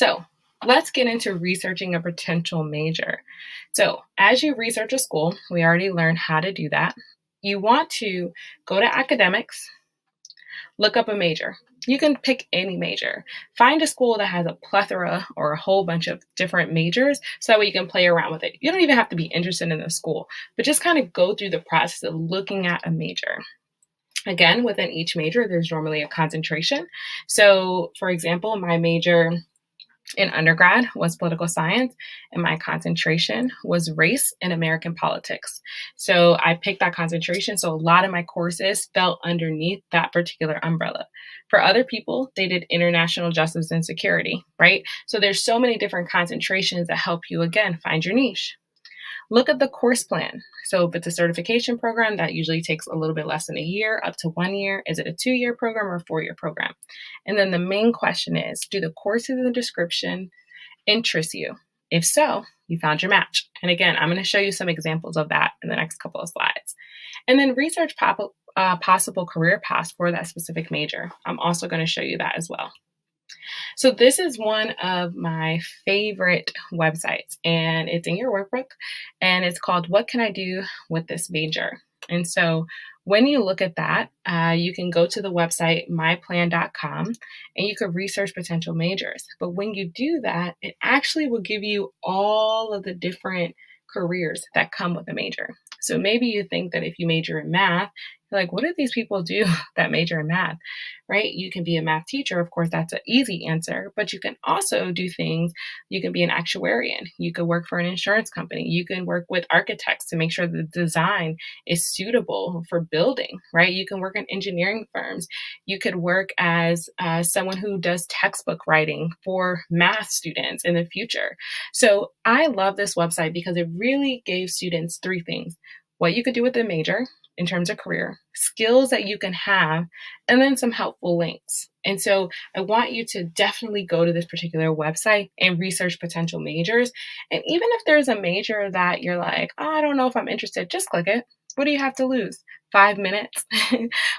So let's get into researching a potential major. So as you research a school, we already learned how to do that. You want to go to academics, look up a major. You can pick any major. Find a school that has a plethora or a whole bunch of different majors so that way you can play around with it. You don't even have to be interested in the school, but just kind of go through the process of looking at a major. Again, within each major, there's normally a concentration. So, for example, my major in undergrad was political science, and my concentration was race and American politics. So I picked that concentration. So a lot of my courses fell underneath that particular umbrella. For other people, they did international justice and security, right? So there's so many different concentrations that help you, again, find your niche. Look at the course plan. So if it's a certification program, that usually takes a little bit less than a year, up to 1 year. Is it a 2-year program or a 4-year program? And then the main question is, do the courses in the description interest you? If so, you found your match. And again, I'm going to show you some examples of that in the next couple of slides. And then research possible career paths for that specific major. I'm also going to show you that as well. So this is one of my favorite websites, and it's in your workbook, and it's called What Can I Do with This Major? And so when you look at that, you can go to the website myplan.com and you can research potential majors. But when you do that, it actually will give you all of the different careers that come with a major. So maybe you think that if you major in math, you're like, what do these people do that major in math, right? You can be a math teacher. Of course, that's an easy answer, but you can also do things. You can be an actuarian. You could work for an insurance company. You can work with architects to make sure the design is suitable for building, right? You can work in engineering firms. You could work as someone who does textbook writing for math students in the future. So I love this website because it really gave students 3 things: what you could do with the major in terms of career, skills that you can have, and then some helpful links. And so I want you to definitely go to this particular website and research potential majors. And even if there's a major that you're like, oh, I don't know if I'm interested, just click it. What do you have to lose? 5 minutes?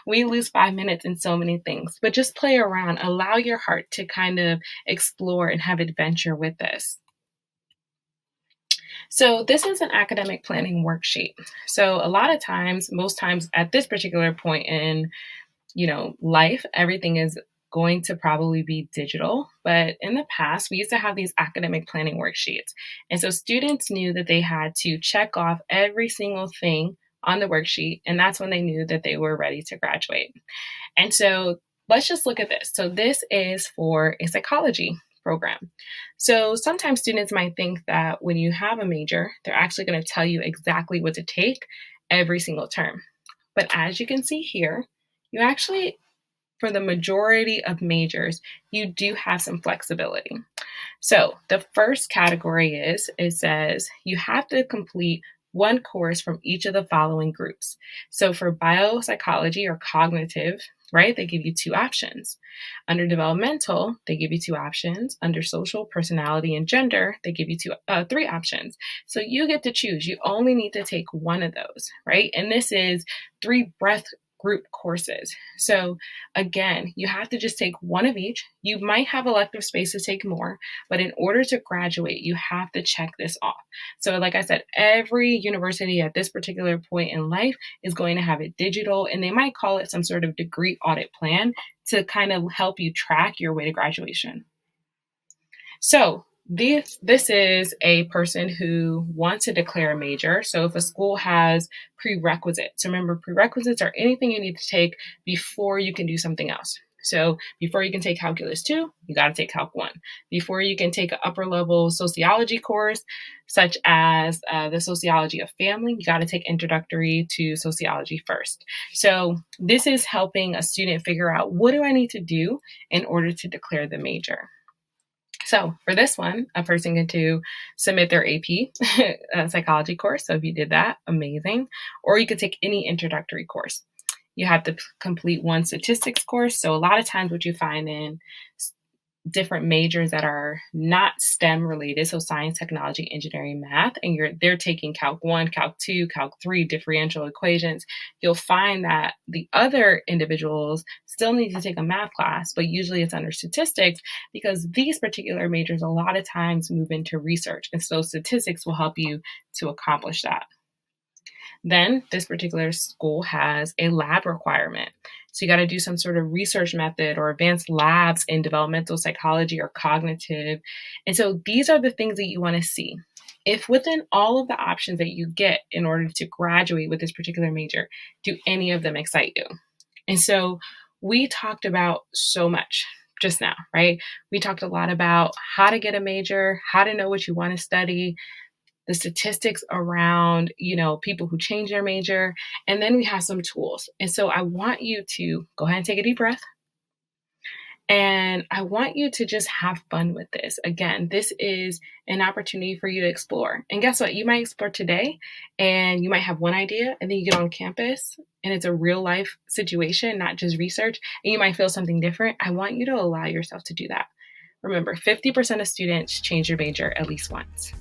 We lose 5 minutes in so many things, but just play around. Allow your heart to kind of explore and have adventure with this. So this is an academic planning worksheet. So a lot of times, most times at this particular point in, life, everything is going to probably be digital. But in the past, we used to have these academic planning worksheets. And so students knew that they had to check off every single thing on the worksheet. And that's when they knew that they were ready to graduate. And so let's just look at this. So this is for a psychology program. So sometimes students might think that when you have a major, they're actually going to tell you exactly what to take every single term. But as you can see here, you actually, for the majority of majors, you do have some flexibility. So the first category it says you have to complete 1 course from each of the following groups. So for biopsychology or cognitive, right, they give you 2 options. Under developmental, they give you 2 options. Under social, personality, and gender, they give you 3 options. So you get to choose. You only need to take 1 of those, right? And this is 3 breadth group courses. So again, you have to just take 1 of each. You might have elective space to take more, but in order to graduate, you have to check this off. So like I said, every university at this particular point in life is going to have it digital, and they might call it some sort of degree audit plan to kind of help you track your way to graduation. So this is a person who wants to declare a major. So if a school has prerequisites, remember prerequisites are anything you need to take before you can do something else. So before you can take Calculus 2, you got to take Calc 1. Before you can take an upper level sociology course, such as the sociology of family, you got to take introductory to sociology first. So this is helping a student figure out, what do I need to do in order to declare the major? So for this one, a person can to submit their AP psychology course. So if you did that, amazing. Or you could take any introductory course. You have to complete 1 statistics course. So a lot of times what you find in different majors that are not STEM related, so science, technology, engineering, math, and they're taking Calc 1, Calc 2, Calc 3, differential equations, you'll find that the other individuals still need to take a math class, but usually it's under statistics because these particular majors a lot of times move into research, and so statistics will help you to accomplish that. Then this particular school has a lab requirement. So you got to do some sort of research method or advanced labs in developmental psychology or cognitive. And so these are the things that you want to see. If within all of the options that you get in order to graduate with this particular major, do any of them excite you? And so we talked about so much just now, right? We talked a lot about how to get a major, how to know what you want to study, the statistics around, people who change their major, and then we have some tools. And so I want you to go ahead and take a deep breath. And I want you to just have fun with this. Again, this is an opportunity for you to explore. And guess what? You might explore today and you might have one idea and then you get on campus and it's a real life situation, not just research, and you might feel something different. I want you to allow yourself to do that. Remember, 50% of students change their major at least once.